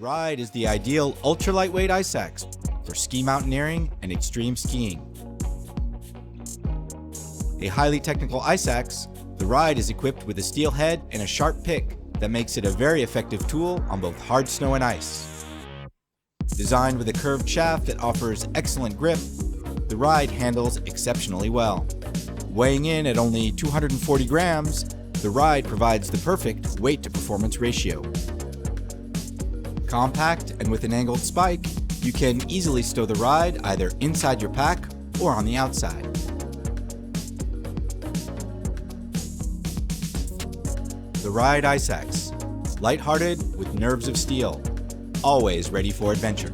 Literide is the ideal ultra-lightweight ice axe for ski mountaineering and extreme skiing. A highly technical ice axe, the Literide is equipped with a steel head and a sharp pick that makes it a very effective tool on both hard snow and ice. Designed with a curved shaft that offers excellent grip, the Literide handles exceptionally well. Weighing in at only 240 grams, the Literide provides the perfect weight-to-performance ratio. Compact and with an angled spike, you can easily stow the Literide either inside your pack or on the outside. The Literide Ice Axe, lighthearted with nerves of steel, always ready for adventure.